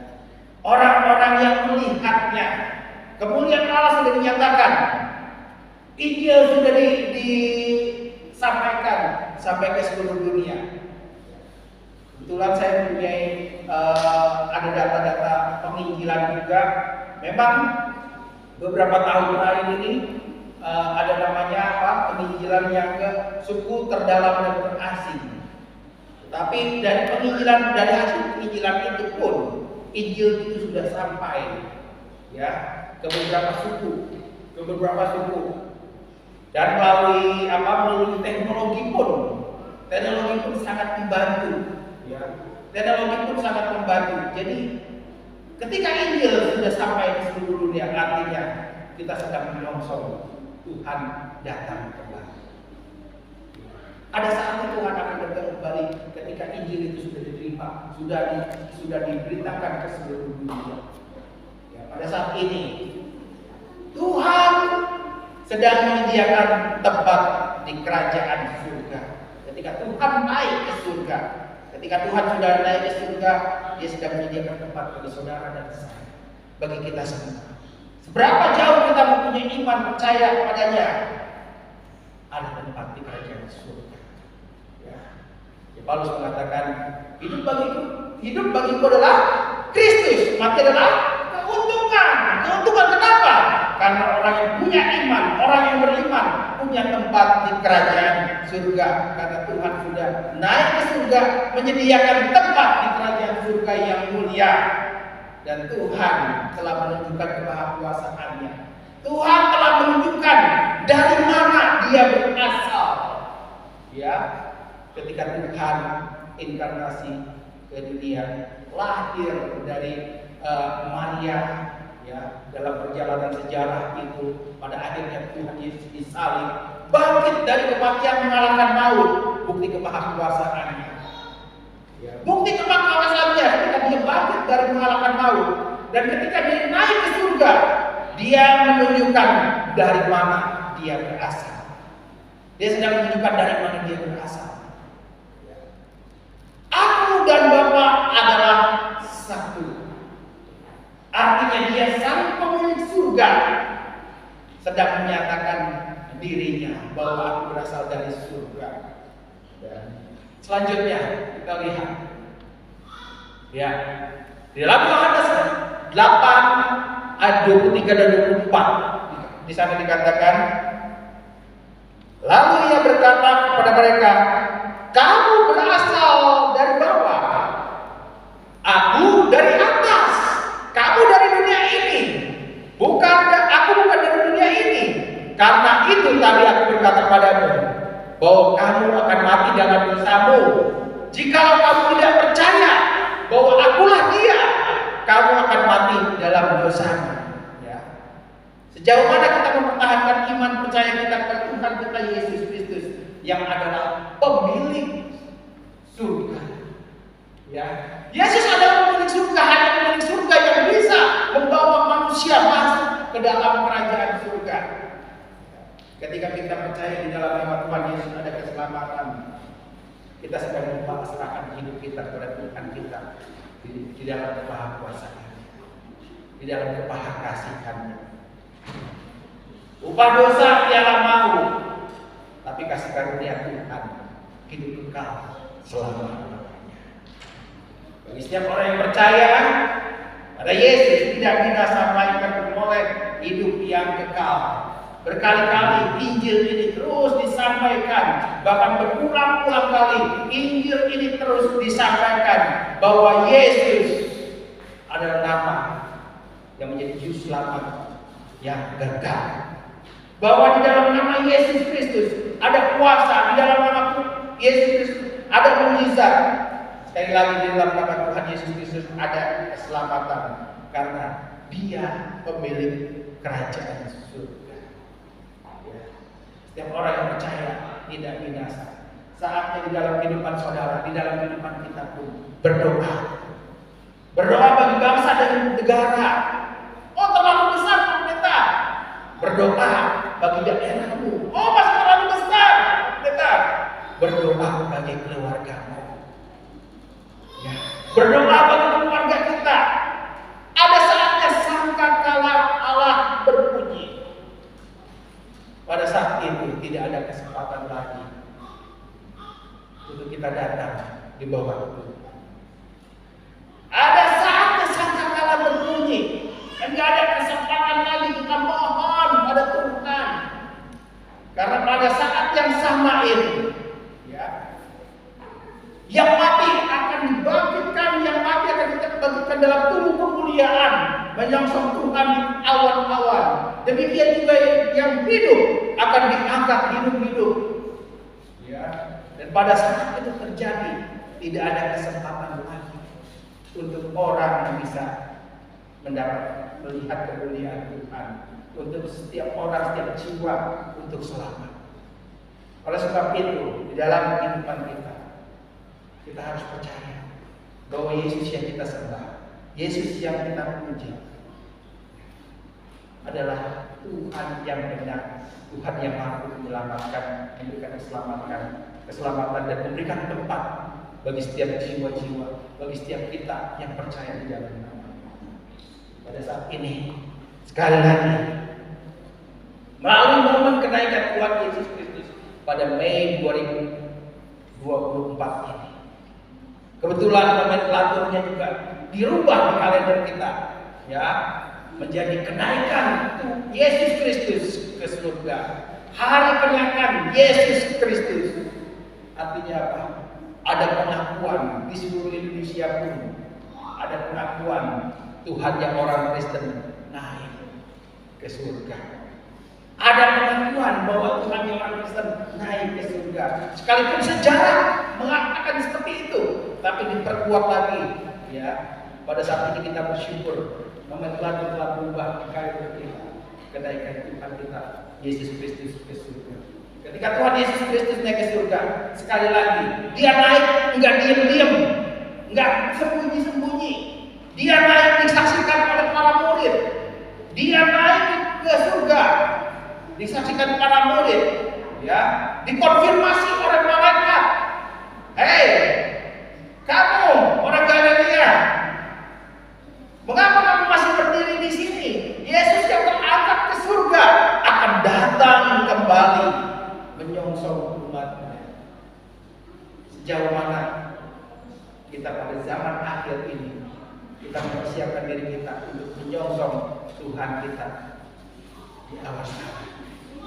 Orang-orang yang melihatnya. Kemuliaan Allah sudah dinyatakan, Injil sudah disampaikan sampai ke seluruh dunia. Kebetulan saya mempunyai ada data-data penginjilan juga. Memang beberapa tahun terakhir ini ada namanya penginjilan yang ke suku terdalam dan terasing. Tapi dari hasil penginjilan itu pun Injil itu sudah sampai, ya, ke beberapa suku, dan melalui teknologi pun sangat membantu, ya. Teknologi pun sangat membantu. Jadi ketika Injil sudah sampai ke seluruh dunia, artinya kita sedang menyongsong Tuhan datang kembali. Ada saatnya Tuhan akan datang kembali ketika Injil itu sudah diterima, sudah diberitakan ke seluruh dunia. Ya, pada saat ini Tuhan sedang menyediakan tempat di kerajaan surga. Ketika Tuhan naik ke surga, ketika Tuhan sudah naik ke surga, Dia sedang menyediakan tempat bagi saudara dan saya, bagi kita semua. Seberapa jauh kita mempunyai iman percaya kepadanya, ada tempat di kerajaan surga. Ya. Paulus mengatakan, hidup bagiku adalah Kristus, mati adalah keuntungan. Keuntungan kenapa? Karena orang yang punya iman, orang yang beriman punya tempat di kerajaan surga. Karena Tuhan sudah naik ke surga, menyediakan tempat di kerajaan surga yang mulia. Dan Tuhan telah menunjukkan kemahakuasaannya. Tuhan telah menunjukkan dari mana Dia berasal. Ya, ketika Tuhan inkarnasi ke dunia, lahir dari Maria, ya, dalam perjalanan sejarah itu, pada akhirnya Tuhan Yesus disalib, bangkit dari kematian mengalahkan maut, bukti kemahakuasaannya. Ya, bukti kemahakuasaannya ketika Dia bangkit dari mengalahkan maut, dan ketika Dia naik ke surga, Dia menunjukkan dari mana Dia berasal. Dia sedang menunjukkan dari mana Dia berasal. Aku dan Bapa adalah satu. Artinya dia sang pemilik surga sedang menyatakan dirinya bahwa aku berasal dari surga. Dan selanjutnya kita lihat ya di dalam Yohanes 8 ayat 23 dan 24 di sana dikatakan, lalu ia berkata kepada mereka, kamu berasal dari bawah, aku dari atas. Kamu dari dunia ini, aku bukan dari dunia ini. Karena itu tadi aku berkata padamu bahwa kamu akan mati dalam dosamu. Jikalau kamu tidak percaya bahwa akulah Dia, kamu akan mati dalam dosamu. Ya. Sejauh mana kita mempertahankan iman percaya kita kepada Tuhan kita Yesus Kristus yang adalah pemilik surga. Ya. Yesus adalah pemilik surga, hanya pemilik surga yang bisa membawa manusia masuk ke dalam kerajaan surga. Ketika kita percaya di dalam nama Tuhan Yesus ada keselamatan, kita sedang memasrahkan hidup kita kepada Tuhan kita di dalam kemahakuasaan, di dalam kemahakasihan-Nya. Upah dosa ialah mau, tapi kasih karunia Tuhan hidup kekal selama-lamanya. Bagi setiap orang yang percaya pada Yesus tidak binasa melainkan memperoleh hidup yang kekal. Berkali-kali Injil ini terus disampaikan, bahkan berulang-ulang kali Injil ini terus disampaikan bahwa Yesus adalah nama yang menjadi juru selamat yang gagah. Bahwa di dalam nama Yesus Kristus ada kuasa, di dalam nama Yesus Kristus ada mukjizat. Sekali lagi di dalam nama Tuhan Yesus Kristus ada keselamatan karena Dia pemilik kerajaan surga. Setiap orang yang percaya tidak binasa. Saatnya di dalam kehidupan saudara, di dalam kehidupan kita pun berdoa. Berdoa bagi bangsa dan negara. Oh, terlalu besar pendeta. Berdoa bagi daerahmu. Oh, masih terlalu besar pendeta. Berdoa bagi keluargamu. Ya. Berdoa bagi keluarga kita. Ada saatnya sangkakala Allah berbunyi. Pada saat itu tidak ada kesempatan lagi untuk kita datang di bawah Tuhan. Ada saatnya sangkakala berbunyi dan tidak ada kesempatan lagi kita mohon pada Tuhan. Karena pada saat yang sama itu, ya, yang mati akan dibangkitkan, yang mati akan dibangkitkan dalam tubuh kemuliaan, menyongsong Tuhan di awan-awan. Demikian juga yang hidup akan diangkat hidup-hidup. Ya. Dan pada saat itu terjadi, tidak ada kesempatan lagi untuk orang yang bisa melihat kemuliaan Tuhan. Untuk setiap orang, setiap jiwa untuk selamat. Oleh sebab itu, di dalam kehidupan kita harus percaya bahwa Yesus yang kita sembah, Yesus yang kita puji adalah Tuhan yang benar, Tuhan yang mampu menyelamatkan, memberikan keselamatan dan memberikan tempat bagi setiap jiwa-jiwa, bagi setiap kita yang percaya di dalam nama. Pada saat ini, sekali lagi, melalui momen kenaikan Tuhan Yesus Kristus pada Mei 2024 ini, kebetulan nomenklaturnya juga dirubah di kalender kita, ya, menjadi kenaikan Yesus Kristus ke surga. Hari kenaikan Yesus Kristus. Artinya apa? Ada pengakuan di seluruh Indonesia pun. Ada pengakuan Tuhan yang orang Kristen naik ke surga. Ada pengakuan bahwa Tuhan yang orang Kristen naik ke surga. Sekalipun sejarah mengatakan seperti itu, tapi diperkuat lagi, ya. Pada saat ini kita bersyukur nomenklatur telah berubah kalender kita, kenaikan Tuhan kita Yesus Kristus ke surga. Ketika Tuhan Yesus Kristus naik ke surga, sekali lagi Dia naik enggak diam-diam, enggak sembunyi-sembunyi. Dia naik disaksikan oleh para murid. Dia naik ke surga disaksikan para murid, ya, dikonfirmasi oleh malaikat. Hei, kamu orang Galilea, mengapa kamu masih sejauh mana kita pada zaman akhir ini kita mempersiapkan diri kita untuk menyongsong Tuhan kita di awan sana.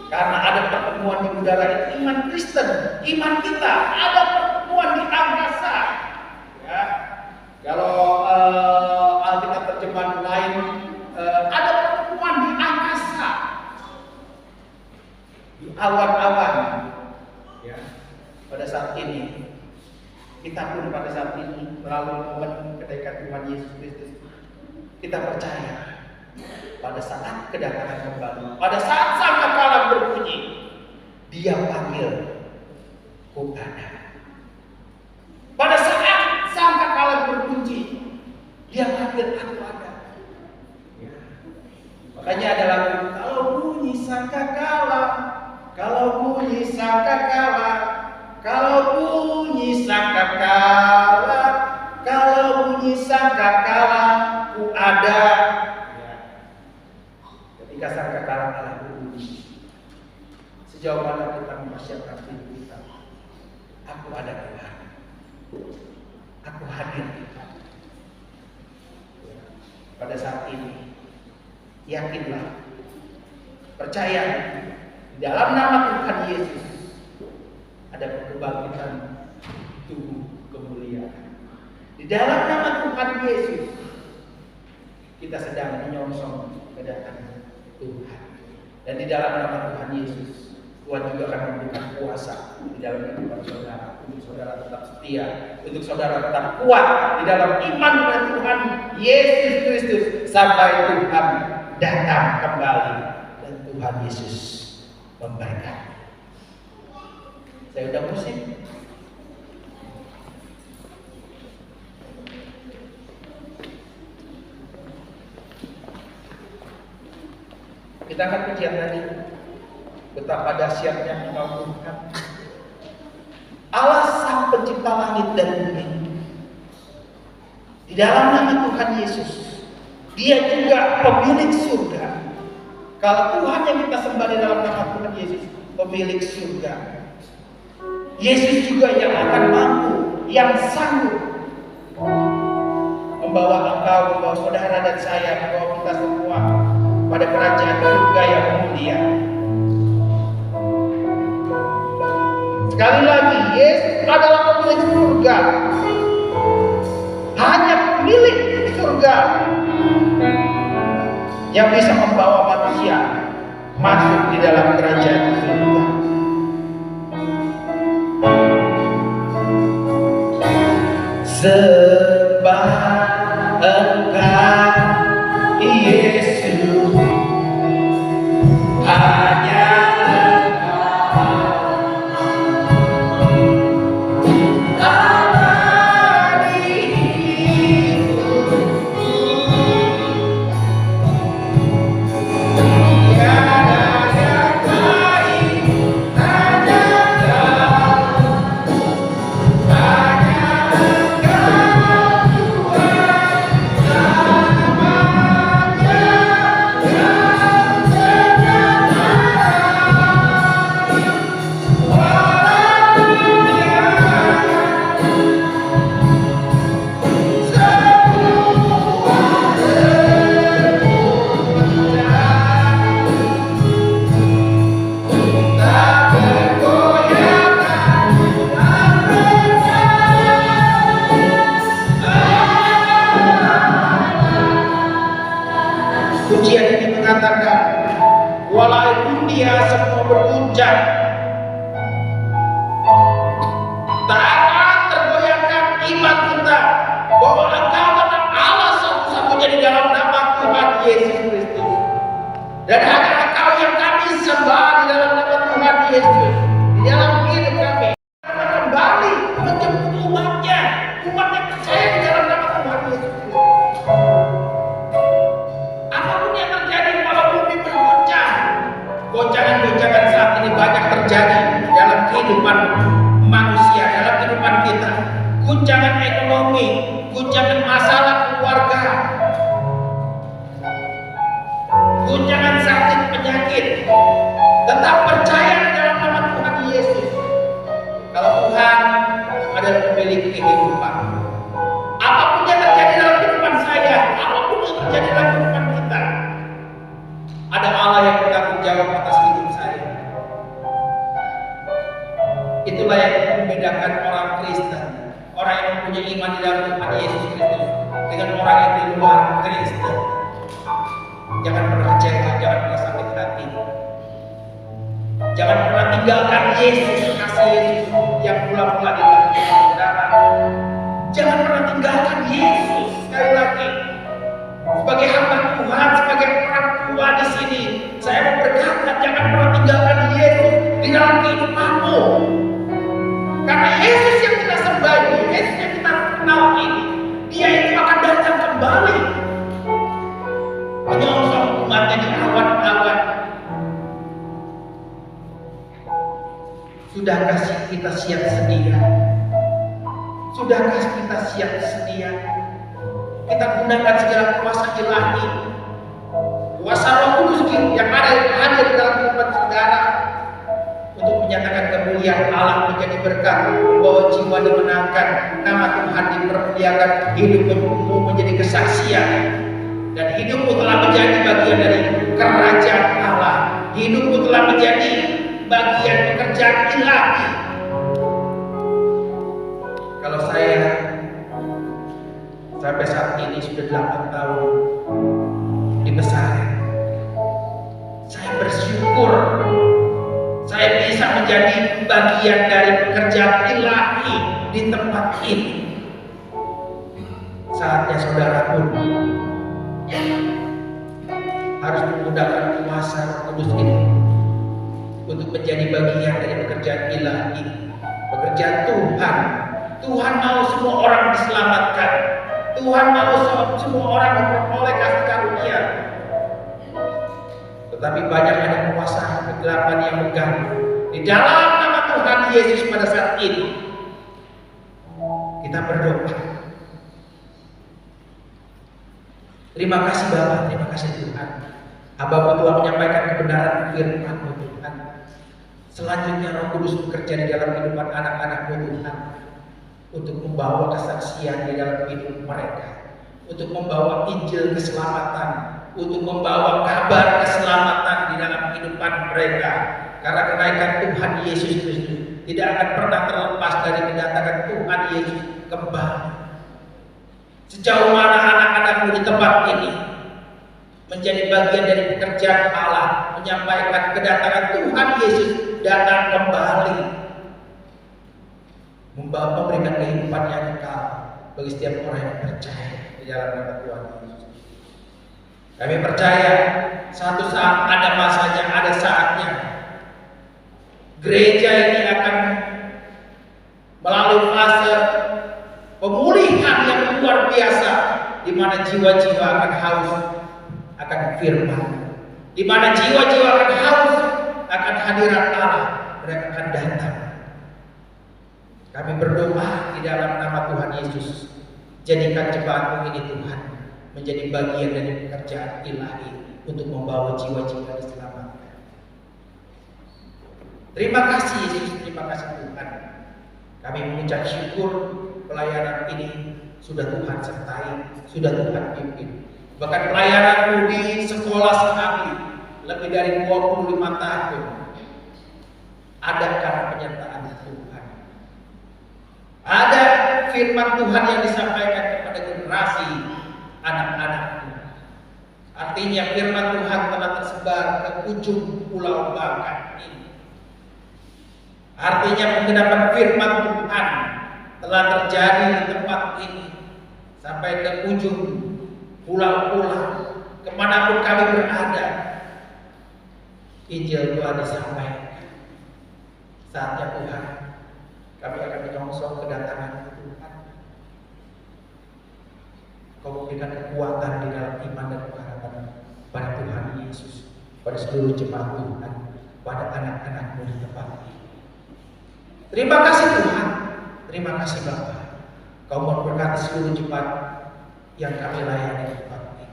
Karena ada pertemuan di udara itu iman Kristen, iman kita ada pertemuan di angkasa. Ya. Kalau Alkitab terjemahan lain ada pertemuan di angkasa, di awan-awan. Ya. Pada saat ini, kita pun pada saat ini melalui momen kedatangan Tuhan Yesus Kristus, kita percaya pada saat kedatangan kembali, pada saat sangkakala berbunyi, Dia panggil, "Ku ada." Pada saat sangkakala berbunyi, Dia panggil, "Aku ada." Ya. Makanya ada lagu, kalau bunyi sangkakala, kalau bunyi sangkakala, kalau bunyi sangkakala, kalau bunyi sangkakala, ku ada. Ketika sangkakala Allah berbunyi, sejauh mana kita mempersiapkan diri kita? Aku ada Tuhan, aku hadir Tuhan. Pada saat ini, yakinlah, percaya di dalam nama Tuhan Yesus ada kebangkitan tubuh kemuliaan. Di dalam nama Tuhan Yesus kita sedang menyongsong kedatangan Tuhan. Dan di dalam nama Tuhan Yesus, Tuhan juga akan memberikan kuasa di dalam kehidupan saudara, untuk saudara tetap setia, untuk saudara tetap kuat di dalam iman kepada Tuhan Yesus Kristus sampai Tuhan datang kembali dan Tuhan Yesus memberkati. Saya udah pusing. Kita akan pujian tadi, betapa dahsyatnya engkau Tuhan, Allah Sang Pencipta langit dan bumi. Di dalam nama Tuhan Yesus, Dia juga pemilik surga. Kalau Tuhan yang kita sembah di dalam nama Tuhan Yesus, pemilik surga, Yesus juga yang akan mampu, yang sanggup membawa engkau, membawa saudara dan saya, membawa kita semua pada kerajaan surga yang mulia. Sekali lagi, Yesus adalah pemilik surga. Hanya pemilik surga yang bisa membawa manusia masuk di dalam kerajaan surga. Sembah Engkau Yesus, hanya Allah hidupku, tiada yang lain, hanya Kau, hanya Engkau Tuhan selamanya. Pujian ini mengatakan, walau dunia semua berguncang, tak akan tergoyahkan iman kita bahwa Engkau adalah Allah satu-satunya di dalam nama Tuhan Yesus Kristus. Dan hanya Engkau yang kami sembah di dalam nama Tuhan Yesus, di dalam hidup kami. Akan kembali menjemput umatnya, umat yang percaya di dalam nama Tuhan Yesus Kristus. Apapun yang terjadi walau bumi berguncang, goncangan-goncangan saat ini banyak terjadi dalam kehidupan manusia, dalam kehidupan kita. Guncangan ekonomi, guncangan masalah keluarga, guncangan sakit penyakit. Tetap percaya di dalam nama Tuhan Yesus. Kalau Tuhan adalah itulah yang membedakan orang Kristen, orang yang mempunyai iman di dalam Tuhan Yesus Kristus dengan orang yang di luar Kristen. Jangan pernah kecewa, jangan pernah sakit hati. Jangan pernah tinggalkan Yesus, kasih Yesus yang mula-mula di dalam saudara. Jangan pernah tinggalkan Yesus. Sekali lagi, sebagai hamba Tuhan, sebagai orang tua di sini, saya mau berkata, jangan pernah tinggalkan Yesus di dalam kehidupanmu. Karena Yesus yang kita sembah ini, Yesus yang kita kenal ini, Dia itu akan datang kembali menyongsong umatnya di awan-awan. Sudahkah kita siap sedia? Sudahkah kita siap sedia? Kita gunakan segala kuasa ilahi, kuasa Roh Kudus yang hadir di dalam kehidupan saudara untuk menyatakan kemuliaan Allah menjadi berkat, membawa jiwa dimenangkan, nama Tuhan dipermuliakan, hidupmu menjadi kesaksian, dan hidupmu telah menjadi bagian dari kerajaan Allah. Hidupmu telah menjadi bagian pekerjaan ilahi. Kalau saya sampai saat ini sudah 8 tahun di pesantren, saya bersyukur saya bisa menjadi bagian dari pekerjaan ilahi di tempat ini. Saatnya saudara pun harus menggunakan kuasa Roh Kudus ini untuk menjadi bagian dari pekerjaan ilahi, pekerjaan Tuhan. Tuhan mau semua orang diselamatkan. Tuhan mau semua orang memperoleh kasih karunia. Tetapi banyak ada kuasa kegelapan yang mengganggu. Di dalam nama Tuhan Yesus pada saat ini, kita berdoa. Terima kasih Bapa, terima kasih Tuhan. Hamba-Mu telah menyampaikan kebenaran firman-Mu Tuhan. Selanjutnya Roh Kudus bekerja di dalam kehidupan anak-anak-Mu Tuhan, untuk membawa kesaksian di dalam hidup mereka, untuk membawa Injil keselamatan, untuk membawa kabar keselamatan di dalam kehidupan mereka. Karena kenaikan Tuhan Yesus Kristus tidak akan pernah terlepas dari kedatangan Tuhan Yesus kembali. Sejauh mana anak-anak-Mu di tempat ini menjadi bagian dari pekerjaan Allah, menyampaikan kedatangan Tuhan Yesus datang kembali, memberikan kehidupan yang kekal bagi setiap orang yang percaya di dalam nama Tuhan Yesus. Kami percaya satu saat ada masanya, ada saatnya gereja ini akan melalui fase pemulihan yang luar biasa, di mana jiwa-jiwa akan haus akan firman, di mana jiwa-jiwa akan haus akan hadirat Allah. Mereka akan datang. Kami berdoa di dalam nama Tuhan Yesus, jadikan jemaat-Mu ini Tuhan menjadi bagian dari pekerjaan ilahi untuk membawa jiwa-jiwa diselamatkan. Terima kasih Yesus, terima kasih Tuhan. Kami mengucap syukur pelayanan ini sudah Tuhan sertai, sudah Tuhan pimpin. Bahkan pelayanan-Mu di sekolah kami lebih dari 25 tahun ada karena penyertaan Tuhan. Ada firman Tuhan yang disampaikan kepada generasi anak-anak-Mu. Artinya firman Tuhan telah tersebar ke ujung pulau Bangka ini. Artinya penggenapan firman Tuhan telah terjadi di tempat ini sampai ke ujung pulau-pulau, kemanapun kami berada. Injil telah disampaikan. Saatnya Tuhan, kami akan menyongsong kedatangan Tuhan. Kau memberikan kekuatan di dalam iman dan pengharapan pada Tuhan Yesus, pada seluruh jemaat Tuhan, pada anak-anak-Mu di tempat ini. Terima kasih Tuhan, terima kasih Bapa. Kau memberkati seluruh jemaat yang kami layani di tempat ini.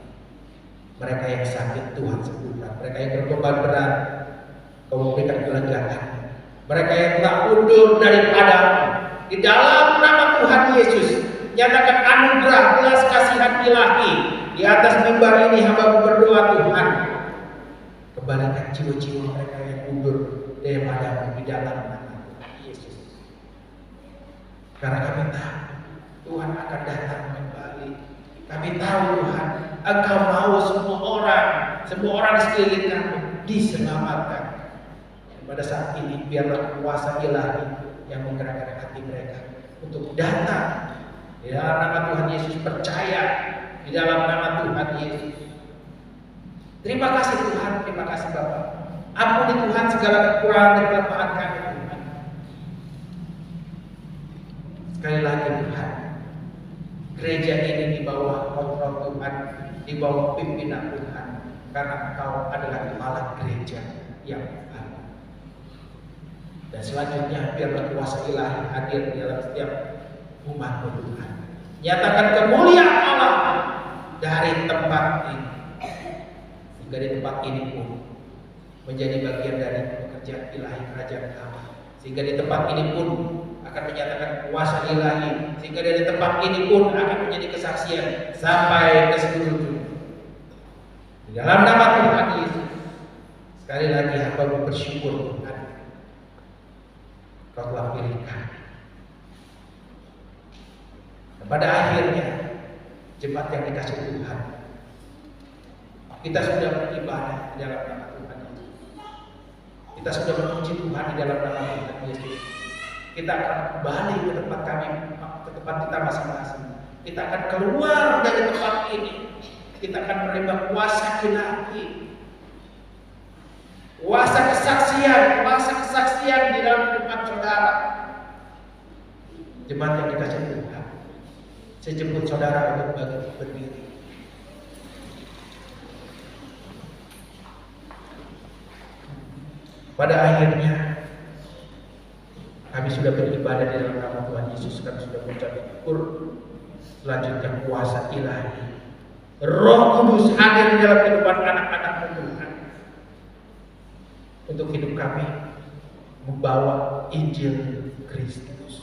Mereka yang sakit Tuhan sembuhkan, mereka yang berbeban berat Kau memberikan kelegaan. Mereka yang telah undur daripada-Mu, di dalam nama Tuhan Yesus, nyatakan anugerah belas kasihan ilahi di atas mimbar ini. Hamba-Mu berdoa Tuhan, kembalikan jiwa-jiwa mereka yang undur daripada-Mu di dalam nama Tuhan Yesus. Karena kami tahu Tuhan akan datang kembali. Kami tahu Tuhan, Engkau mau semua orang di sekeliling kami diselamatkan. Dan pada saat ini biarlah kuasa ilahi yang menggerakkan hati mereka untuk datang di dalam nama Tuhan Yesus, percaya di dalam nama Tuhan Yesus. Terima kasih Tuhan, terima kasih Bapak. Ampuni Tuhan segala kekurangan dan kelemahan kami Tuhan. Sekali lagi Tuhan, gereja ini di bawah kontrol Tuhan, di bawah pimpinan Tuhan, karena Engkau adalah kepala gereja yang baik. Dan selanjutnya biarlah kuasa ilahi hadir di dalam setiap umat Tuhan. Nyatakan kemuliaan Allah dari tempat ini, sehingga di tempat ini pun menjadi bagian dari pekerjaan ilahi kerajaan Allah. Sehingga di tempat ini pun akan menyatakan kuasa ilahi, sehingga dari tempat ini pun akan menjadi kesaksian sampai ke seluruh dunia. Di dalam nama Tuhan Yesus, sekali lagi hamba bersyukur Tuhan, Kau telah pilih kami. Dan pada akhirnya jemaat yang dikasih Tuhan, kita sudah beribadah di dalam nama Tuhan Yesus. Kita sudah memuji Tuhan di dalam nama Tuhan Yesus. Kita akan kembali ke tempat kami, ke tempat kita masing-masing. Kita akan keluar dari tempat ini. Kita akan menerima kuasa ilahi, kuasa kesaksian di dalam kehidupan saudara. Jemaat yang dikasih Tuhan, saya jemput saudara untuk berdiri. Pada akhirnya kami sudah beribadah di dalam nama Tuhan Yesus, kami sudah mengucap syukur. Selanjutnya kuasa ilahi, Roh Kudus hadir di dalam kehidupan anak-anak Tuhan untuk hidup kami membawa Injil Kristus.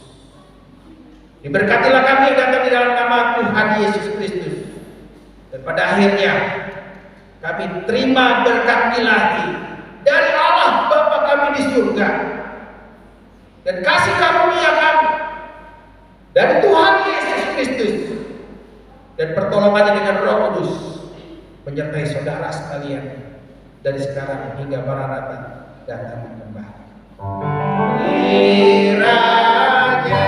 Diberkatilah kami yang datang di dalam nama Tuhan Yesus Kristus. Dan pada akhirnya kami terima berkat ilahi dari Allah Bapa kami di surga, dan kasih karunia kami dari Tuhan Yesus Kristus, dan pertolongannya dengan Roh Kudus menyertai saudara sekalian dari sekarang hingga Maranatha datang kembali. Raja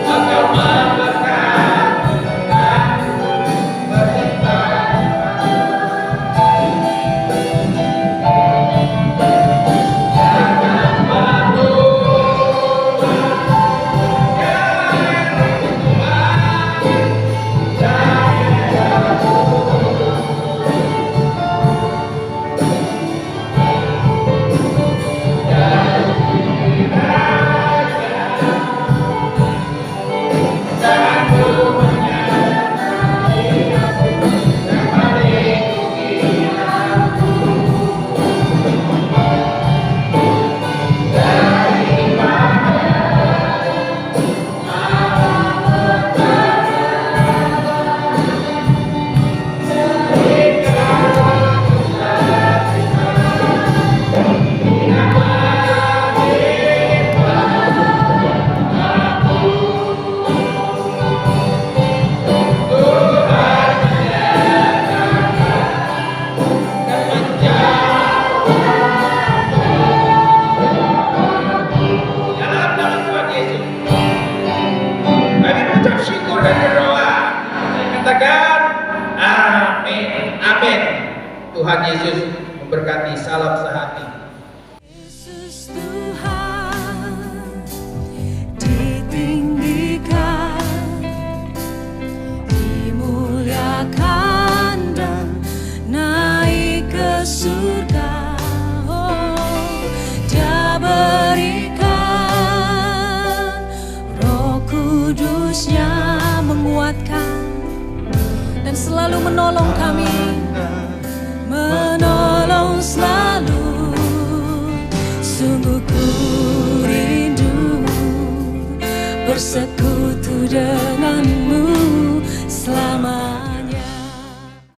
Engkau memberkati Tuhan Yesus memberkati. Salam sehati. Yesus Tuhan ditinggikan, dimuliakan dan naik ke surga. Oh, Dia berikan Roh Kudus-Nya menguatkan dan selalu menolong kami, menolong selalu. Sungguh ku rindu bersekutu dengan